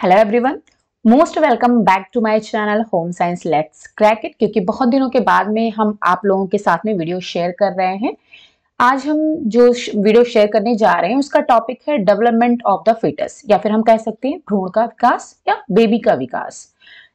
Hello everyone, most welcome back to my channel home science let's crack it. क्योंकि बहुत दिनों के बाद में हम आप लोगों के साथ में वीडियो शेयर कर रहे हैं। आज हम जो वीडियो शेयर करने जा रहे हैं उसका टॉपिक है डेवलपमेंट ऑफ द फीटस, या फिर हम कह सकते हैं भ्रूण का विकास या बेबी का विकास।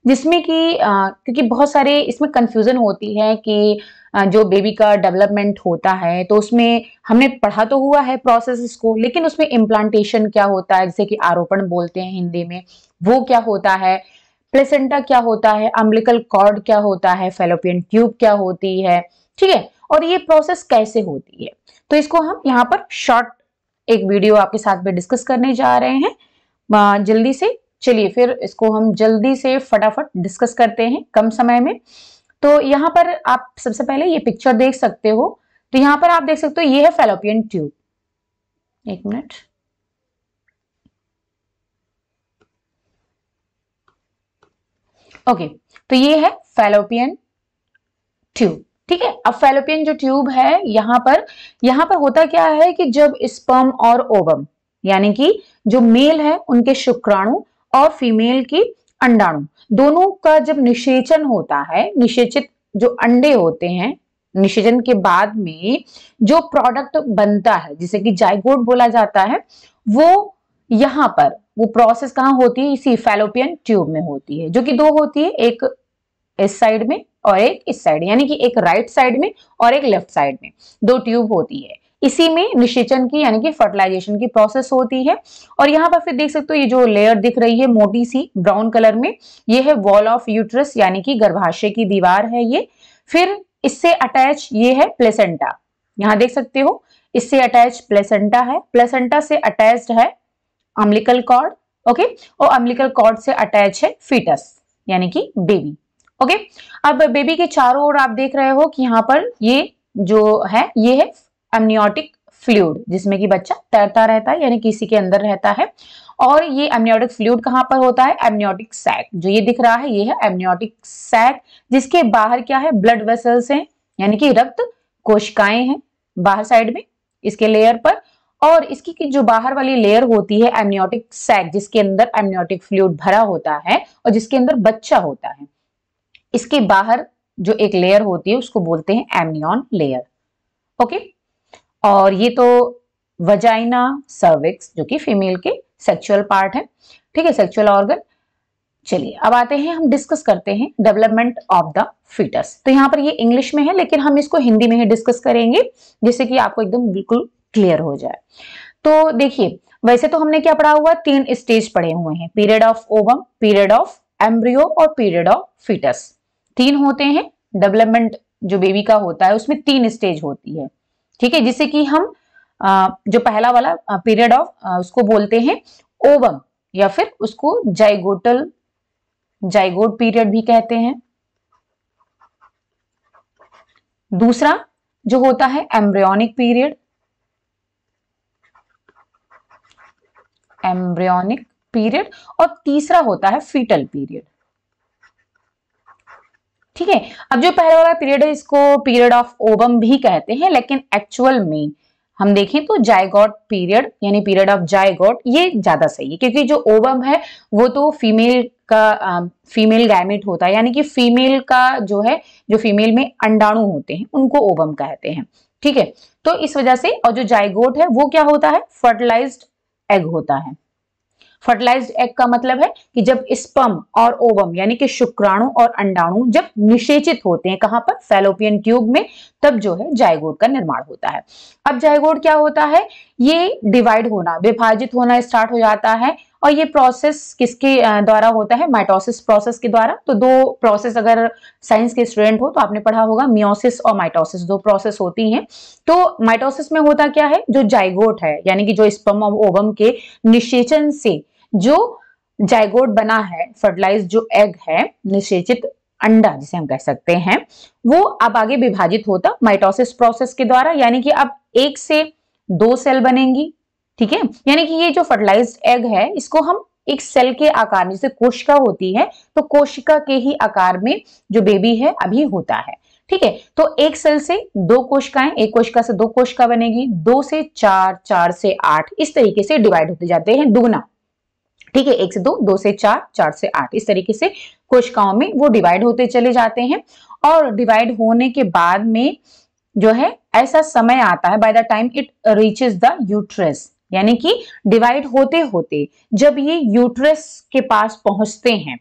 जिसमें कि क्योंकि बहुत सारे इसमें कंफ्यूजन होती है कि जो बेबी का डेवलपमेंट होता है तो उसमें हमने पढ़ा तो हुआ है प्रोसेस इसको, लेकिन उसमें इम्प्लांटेशन क्या होता है, जैसे कि आरोपण बोलते हैं हिंदी में, वो क्या होता है, प्लेसेंटा क्या होता है, अम्बिलिकल कॉर्ड क्या होता है, फैलोपियन ट्यूब क्या होती है, ठीक है, और ये प्रोसेस कैसे होती है। तो इसको हम यहाँ पर शॉर्ट एक वीडियो आपके साथ में डिस्कस करने जा रहे हैं जल्दी से। चलिए फिर इसको हम जल्दी से फटाफट डिस्कस करते हैं कम समय में। तो यहाँ पर आप सबसे पहले ये पिक्चर देख सकते हो। तो यहाँ पर आप देख सकते हो ये है फैलोपियन ट्यूब। एक मिनट, ओके, तो ये है फैलोपियन ट्यूब। ठीक है, अब फैलोपियन जो ट्यूब है यहाँ पर होता क्या है कि जब स्पर्म और ओवम यानी कि जो मेल है उनके शुक्राणु और फीमेल की अंडाणु दोनों का जब निषेचन होता है, निषेचित जो अंडे होते हैं, निषेचन के बाद में जो प्रोडक्ट बनता है जिसे कि जाइगोट बोला जाता है, वो यहाँ पर वो प्रोसेस कहाँ होती है, इसी फैलोपियन ट्यूब में होती है, जो कि दो होती है, एक इस साइड में और एक इस साइड, यानी कि एक राइट साइड में और एक लेफ्ट साइड में दो ट्यूब होती है। इसी में निषेचन की यानी कि फर्टिलाइजेशन की प्रोसेस होती है। और यहाँ पर फिर देख सकते हो ये जो लेयर दिख रही है मोटी सी ब्राउन कलर में, ये है वॉल ऑफ यूट्रस यानी कि गर्भाशय की दीवार है ये। फिर इससे अटैच ये है प्लेसेंटा, यहाँ देख सकते हो इससे अटैच प्लेसेंटा है, प्लेसेंटा से अटैच्ड है अम्बिलिकल कॉर्ड, ओके, और अम्बिलिकल कॉर्ड से अटैच है फीटस यानी कि बेबी। ओके, अब बेबी के चारों ओर आप देख रहे हो कि यहाँ पर ये जो है ये है एमनियोटिक फ्लूइड, जिसमें कि बच्चा तैरता रहता है यानी किसी के अंदर रहता है। और ये एमनियोटिक फ्लूइड कहाँ पर होता है, एमनियोटिक सैक, जो ये दिख रहा है ये है एमनियोटिक सैक, जिसके बाहर क्या है, ब्लड वेसल्स हैं यानी कि रक्त कोशिकाएं हैं बाहर साइड में इसके लेयर पर। और इसकी की जो बाहर वाली लेयर होती है एमनियोटिक सैक, जिसके अंदर एमनियोटिक फ्लूइड भरा होता है और जिसके अंदर बच्चा होता है, इसके बाहर जो एक लेयर होती है उसको बोलते हैं एमनियन लेयर। ओके, और ये तो वजाइना सर्विक्स जो कि फीमेल के सेक्सुअल पार्ट है, ठीक है, सेक्सुअल ऑर्गन। चलिए अब आते हैं, हम डिस्कस करते हैं डेवलपमेंट ऑफ द फीटस। तो यहाँ पर ये इंग्लिश में है लेकिन हम इसको हिंदी में ही डिस्कस करेंगे जिससे कि आपको एकदम बिल्कुल क्लियर हो जाए। तो देखिए, वैसे तो हमने क्या पढ़ा हुआ, तीन स्टेज पढ़े हुए हैं, period of ovum, period of embryo और पीरियड ऑफ फीटस। तीन होते हैं, डेवलपमेंट जो बेबी का होता है उसमें तीन स्टेज होती है, ठीक है, जिससे कि हम जो पहला वाला पीरियड ऑफ उसको बोलते हैं ओवम, या फिर उसको जाइगोट पीरियड भी कहते हैं। दूसरा जो होता है एम्ब्रियोनिक पीरियड, एम्ब्रियोनिक पीरियड, और तीसरा होता है फीटल पीरियड। ठीक है, अब जो पहला वाला पीरियड है इसको पीरियड ऑफ ओवम भी कहते हैं, लेकिन एक्चुअल में हम देखें तो जाइगोट पीरियड यानी पीरियड ऑफ जाइगोट ये ज्यादा सही है, क्योंकि जो ओवम है वो तो फीमेल का फीमेल गैमेट होता है, यानी कि फीमेल का जो है, जो फीमेल में अंडाणु होते हैं उनको ओवम कहते हैं। ठीक है, तो इस वजह से, और जो जाइगोट है वो क्या होता है, फर्टिलाइज्ड एग होता है। फर्टिलाइज्ड एग का मतलब है कि जब स्पर्म और ओवम यानी कि शुक्राणु और अंडाणु जब निषेचित होते हैं, कहां पर, फैलोपियन ट्यूब में, तब जो है जाइगोट का निर्माण होता है। अब जाइगोट क्या होता है, ये डिवाइड होना, विभाजित होना स्टार्ट हो जाता है। और ये प्रोसेस किसके द्वारा होता है, माइटोसिस प्रोसेस के द्वारा। तो दो प्रोसेस, अगर साइंस के स्टूडेंट हो तो आपने पढ़ा होगा, मियोसिस और माइटोसिस, दो प्रोसेस होती हैं। तो माइटोसिस में होता क्या है, जो जाइगोट है यानी कि जो स्पर्म और ओवम के निषेचन से जो जाइगोट बना है, फर्टिलाइज्ड जो एग है, निषेचित अंडा जिसे हम कह सकते हैं, वो अब आगे विभाजित होता माइटोसिस प्रोसेस के द्वारा, यानी कि अब एक से दो सेल बनेंगी। ठीक है, यानी कि ये जो फर्टिलाइज्ड एग है इसको हम एक सेल के आकार में, जैसे कोशिका होती है तो कोशिका के ही आकार में जो बेबी है अभी होता है। ठीक है, तो एक सेल से दो कोशिकाएं, एक कोशिका से दो कोशिका बनेगी, दो से चार, चार से आठ, इस तरीके से डिवाइड होते जाते हैं दुगना। ठीक है, 1 से 2, 2 से 4, 4 से 8, इस तरीके से कोशिकाओं में वो डिवाइड होते चले जाते हैं। और डिवाइड होने के बाद में जो है ऐसा समय आता है, by the time it reaches the uterus, यानी कि डिवाइड होते होते जब ये यूट्रस के पास पहुंचते हैं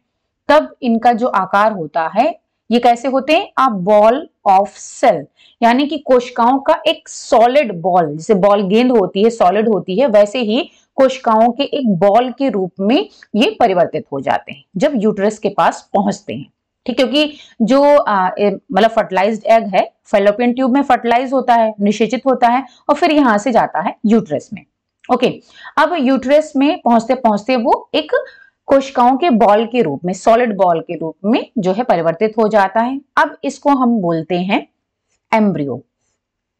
तब इनका जो आकार होता है ये कैसे होते हैं, अ बॉल ऑफ सेल, यानी कि कोशिकाओं का एक सॉलिड बॉल, जैसे बॉल गेंद होती है सॉलिड होती है, वैसे ही कोशिकाओं के एक बॉल के रूप में ये परिवर्तित हो जाते हैं जब यूट्रस के पास पहुंचते हैं। ठीक, क्योंकि जो मतलब फर्टिलाइज्ड एग है फैलोपियन ट्यूब में फर्टिलाइज होता है, निषेचित होता है और फिर यहां से जाता है यूट्रस में। ओके, अब यूट्रस में पहुंचते पहुंचते वो एक कोशिकाओं के बॉल के रूप में, सॉलिड बॉल के रूप में जो है परिवर्तित हो जाता है। अब इसको हम बोलते हैं एम्ब्रियो,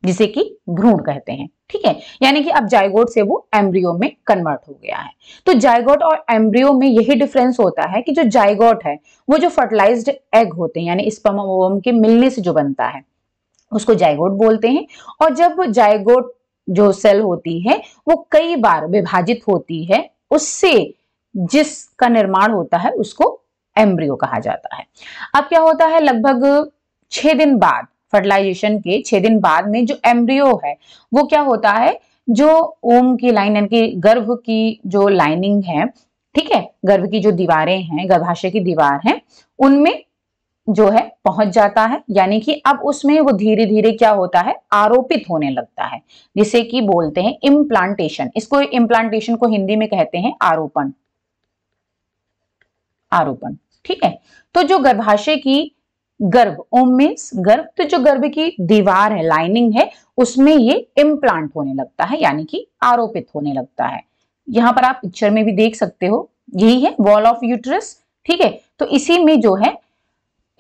जिसे कि भ्रूण कहते हैं। ठीक है, यानी कि अब जाइगोट से वो एम्ब्रियो में कन्वर्ट हो गया है। तो जाइगोट और एम्ब्रियो में यही डिफरेंस होता है कि जो जाइगोट है वो जो फर्टिलाइज्ड एग होते हैं, यानी स्पर्म और ओवम के मिलने से जो बनता है उसको जाइगोट बोलते हैं। और जब जाइगोट जो सेल होती है वो कई बार विभाजित होती है, उससे जिसका निर्माण होता है उसको एम्ब्रियो कहा जाता है। अब क्या होता है, लगभग 6 दिन बाद, फर्टिलाइजेशन के 6 दिन बाद में जो एम्ब्रियो है वो क्या होता है, जो ओम की लाइन यानी कि गर्भ की जो लाइनिंग है, ठीक है, गर्भ की जो दीवारें हैं, गर्भाशय की दीवार है, उनमें जो है पहुंच जाता है, यानी कि अब उसमें वो धीरे धीरे क्या होता है, आरोपित होने लगता है, जिसे कि बोलते हैं इम्प्लांटेशन। इसको इम्प्लांटेशन को हिंदी में कहते हैं आरोपण, आरोपण। ठीक है, तो जो गर्भाशय की गर्भ, ओम मीन्स गर्भ, तो जो गर्भ की दीवार है, लाइनिंग है, उसमें ये इम्प्लांट होने लगता है, यानी कि आरोपित होने लगता है। यहां पर आप पिक्चर में भी देख सकते हो, यही है वॉल ऑफ यूट्रस। ठीक है, तो इसी में जो है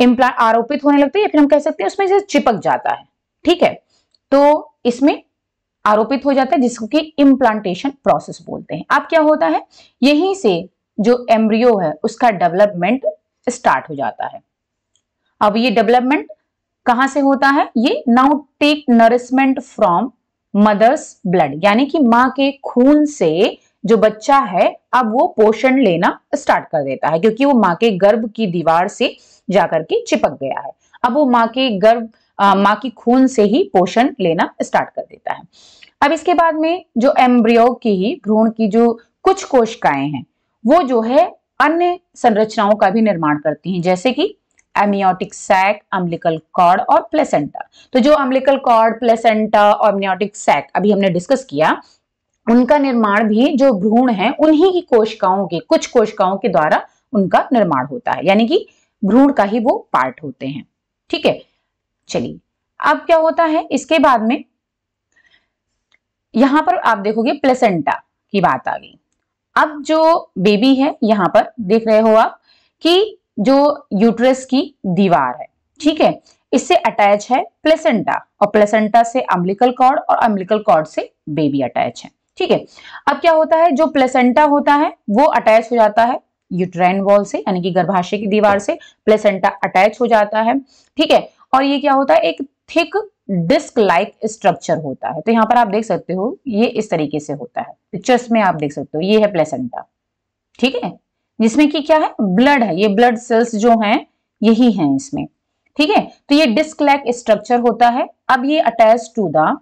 इम्प्लांट आरोपित होने लगता है, या फिर हम कह सकते हैं उसमें से चिपक जाता है। ठीक है, तो इसमें आरोपित हो जाता है, जिसको कि इम्प्लांटेशन प्रोसेस बोलते हैं। अब क्या होता है, यहीं से जो एम्ब्रियो है उसका डेवलपमेंट स्टार्ट हो जाता है। अब ये डेवलपमेंट कहां से होता है, ये now take nourishment from mother's blood, यानी कि मां के खून से जो बच्चा है अब वो पोषण लेना स्टार्ट कर देता है, क्योंकि वो मां के गर्भ की दीवार से जाकर के चिपक गया है। अब वो मां के गर्भ मां की खून से ही पोषण लेना स्टार्ट कर देता है। अब इसके बाद में जो एम्ब्रियो की ही, भ्रूण की जो कुछ कोशिकाएं हैं वो जो है अन्य संरचनाओं का भी निर्माण करती हैं, जैसे कि एमनियोटिक सैक, अम्बिलिकल कॉर्ड और प्लेसेंटा। तो जो अम्बिलिकल कॉर्ड, प्लेसेंटा और एमनियोटिक सैक अभी हमने डिस्कस किया, उनका निर्माण भी जो भ्रूण है उन्हीं की कोशिकाओं के, कुछ कोशिकाओं के द्वारा उनका निर्माण होता है, यानी कि भ्रूण का ही वो पार्ट होते हैं। ठीक है, चलिए अब क्या होता है, इसके बाद में यहां पर आप देखोगे प्लेसेंटा की बात आ गई। अब जो बेबी है, यहां पर देख रहे हो आप कि जो यूट्रस की दीवार है, ठीक है, इससे अटैच है प्लेसेंटा, और प्लेसेंटा से अम्बिलिकल कॉर्ड, और अम्बिलिकल कॉर्ड से बेबी अटैच है। ठीक है, अब क्या होता है, जो प्लेसेंटा होता है वो अटैच हो जाता है यूट्राइन वॉल से, यानी कि गर्भाशय की दीवार से प्लेसेंटा अटैच हो जाता है। ठीक है, और ये क्या होता है, एक थिक डिस्क लाइक स्ट्रक्चर होता है। तो यहाँ पर आप देख सकते हो ये इस तरीके से होता है, पिक्चर्स में आप देख सकते हो, ये है प्लेसेंटा। ठीक है, जिसमें कि क्या है, ब्लड है, ये ब्लड सेल्स जो हैं यही हैं इसमें। ठीक है, तो ये डिस्क लाइक स्ट्रक्चर होता है। अब ये attach to the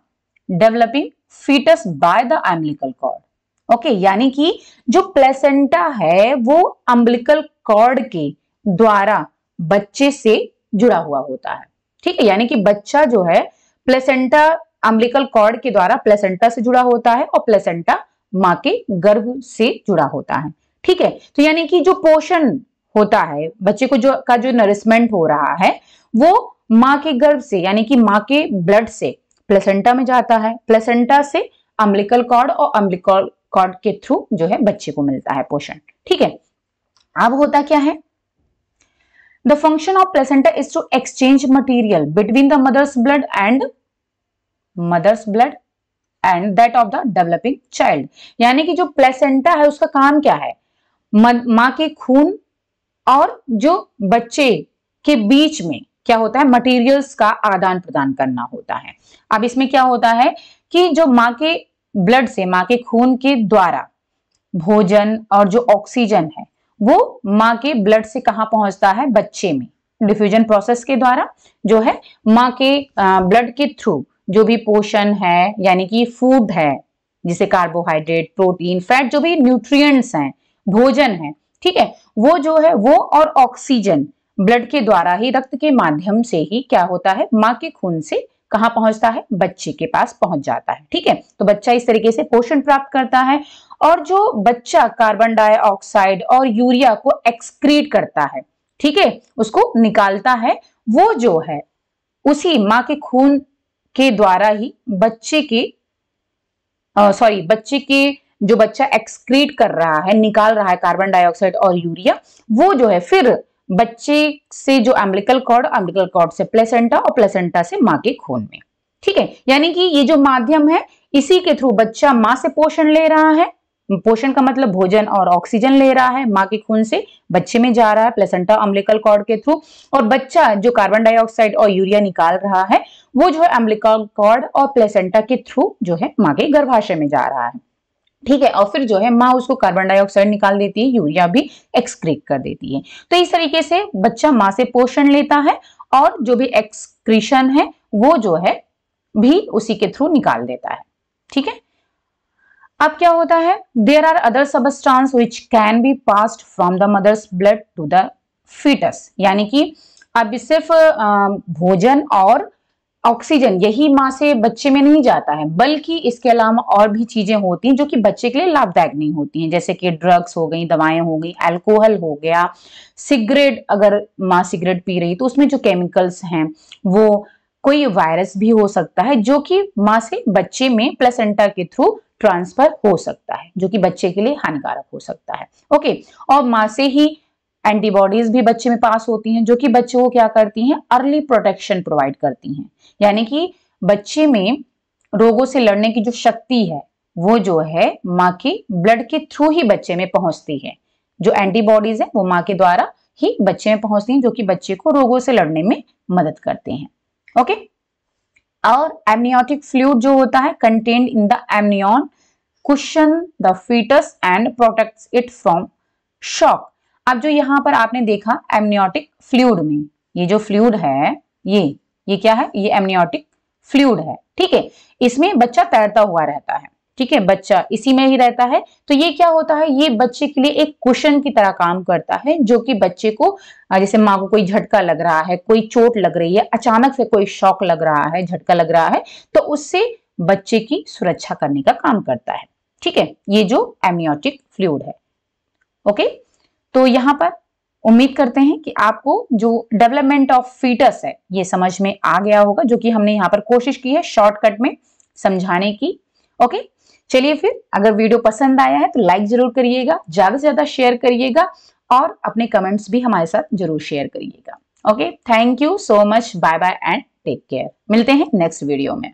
developing fetus by the umbilical cord. Okay, यानी कि जो प्लेसेंटा है वो अम्बिलिकल कॉर्ड के द्वारा बच्चे से जुड़ा हुआ होता है। ठीक है, यानी कि बच्चा जो है प्लेसेंटा, अम्बिलिकल कॉर्ड के द्वारा प्लेसेंटा से जुड़ा होता है, और प्लेसेंटा मां के गर्भ से जुड़ा होता है। ठीक है, तो यानी कि जो पोषण होता है बच्चे को, जो नरिशमेंट हो रहा है वो मां के गर्भ से, यानी कि मां के ब्लड से प्लेसेंटा में जाता है, प्लेसेंटा से अम्बिलिकल कॉर्ड, और अम्बिलिकल कॉर्ड के थ्रू जो है बच्चे को मिलता है पोषण। ठीक है, अब होता क्या है, the function of placenta is to exchange material between the mother's blood and that of the developing child. यानी कि जो प्लेसेंटा है उसका काम क्या है, मां के खून और जो बच्चे के बीच में क्या होता है, मटेरियल्स का आदान प्रदान करना होता है। अब इसमें क्या होता है कि जो मां के ब्लड से, मां के खून के द्वारा भोजन और जो ऑक्सीजन है वो माँ के ब्लड से कहाँ पहुंचता है, बच्चे में डिफ्यूजन प्रोसेस के द्वारा जो है माँ के ब्लड के थ्रू जो भी पोषण है यानी कि फूड है, जिसे कार्बोहाइड्रेट, प्रोटीन, फैट, जो भी न्यूट्रिएंट्स हैं, भोजन है, ठीक है, वो जो है वो और ऑक्सीजन ब्लड के द्वारा ही, रक्त के माध्यम से ही क्या होता है, माँ के खून से कहाँ पहुंचता है, बच्चे के पास पहुंच जाता है। ठीक है, तो बच्चा इस तरीके से पोषण प्राप्त करता है और जो बच्चा कार्बन डाइऑक्साइड और यूरिया को एक्सक्रीट करता है, ठीक है, उसको निकालता है, वो जो है उसी माँ के खून के द्वारा ही बच्चे के जो बच्चा एक्सक्रीट कर रहा है, निकाल रहा है कार्बन डाइऑक्साइड और यूरिया, वो जो है फिर बच्चे से जो अम्बिलिकल कॉर्ड से प्लेसेंटा और प्लेसेंटा से माँ के खून में। ठीक है, यानी कि ये जो माध्यम है इसी के थ्रू बच्चा माँ से पोषण ले रहा है, पोषण का मतलब भोजन और ऑक्सीजन ले रहा है, माँ के खून से बच्चे में जा रहा है प्लेसेंटा अम्बिलिकल कॉर्ड के थ्रू, और बच्चा जो कार्बन डाइऑक्साइड और यूरिया निकाल रहा है वो जो है अम्बिलिकल कॉर्ड और प्लेसेंटा के थ्रू जो है माँ के गर्भाशय में जा रहा है। ठीक है, और फिर जो है माँ उसको कार्बन डाइऑक्साइड निकाल देती है, यूरिया भी एक्सक्रीट कर देती है। तो इस तरीके से बच्चा माँ से पोषण लेता है और जो भी एक्सक्रीशन है वो जो है भी उसी के थ्रू निकाल देता है। ठीक है, अब क्या होता है, there are other substance which can be passed from the mother's blood to the fetus, यानी कि अब सिर्फ भोजन और ऑक्सीजन यही माँ से बच्चे में नहीं जाता है, बल्कि इसके अलावा और भी चीजें होती हैं जो कि बच्चे के लिए लाभदायक नहीं होती हैं, जैसे कि ड्रग्स हो गई, दवाएं हो गई, अल्कोहल हो गया, सिगरेट, अगर माँ सिगरेट पी रही तो उसमें जो केमिकल्स हैं वो, कोई वायरस भी हो सकता है जो कि माँ से बच्चे में प्लेसेंटा के थ्रू ट्रांसफर हो सकता है, जो कि बच्चे के लिए हानिकारक हो सकता है। ओके, और माँ से ही एंटीबॉडीज भी बच्चे में पास होती हैं जो कि बच्चे को क्या करती हैं, अर्ली प्रोटेक्शन प्रोवाइड करती हैं, यानी कि बच्चे में रोगों से लड़ने की जो शक्ति है वो जो है माँ के ब्लड के थ्रू ही बच्चे में पहुंचती है। जो एंटीबॉडीज है वो माँ के द्वारा ही बच्चे में पहुंचती हैं जो कि बच्चे को रोगों से लड़ने में मदद करते हैं। ओके, और एमनियोटिक फ्लूइड जो होता है contained in the amnion cushion the fetus and protects it from shock. अब जो यहाँ पर आपने देखा एमनियोटिक फ्लूइड में, ये जो फ्लूइड है ये क्या है, ये एमनियोटिक फ्लूइड है। ठीक है, इसमें बच्चा तैरता हुआ रहता है, ठीक है, बच्चा इसी में ही रहता है, तो ये क्या होता है, ये बच्चे के लिए एक कुशन की तरह काम करता है, जो कि बच्चे को, जैसे माँ को कोई झटका लग रहा है, कोई चोट लग रही है, अचानक से कोई शॉक लग रहा है, झटका लग रहा है, तो उससे बच्चे की सुरक्षा करने का काम करता है। ठीक है, ये जो एमनियोटिक फ्लूइड है। ओके, तो यहाँ पर उम्मीद करते हैं कि आपको जो डेवलपमेंट ऑफ फीटस है ये समझ में आ गया होगा, जो कि हमने यहाँ पर कोशिश की है शॉर्टकट में समझाने की। ओके, चलिए फिर, अगर वीडियो पसंद आया है तो लाइक जरूर करिएगा, ज्यादा से ज्यादा शेयर करिएगा और अपने कमेंट्स भी हमारे साथ जरूर शेयर करिएगा। Okay, thank you so much, bye bye and take care. मिलते हैं नेक्स्ट वीडियो में।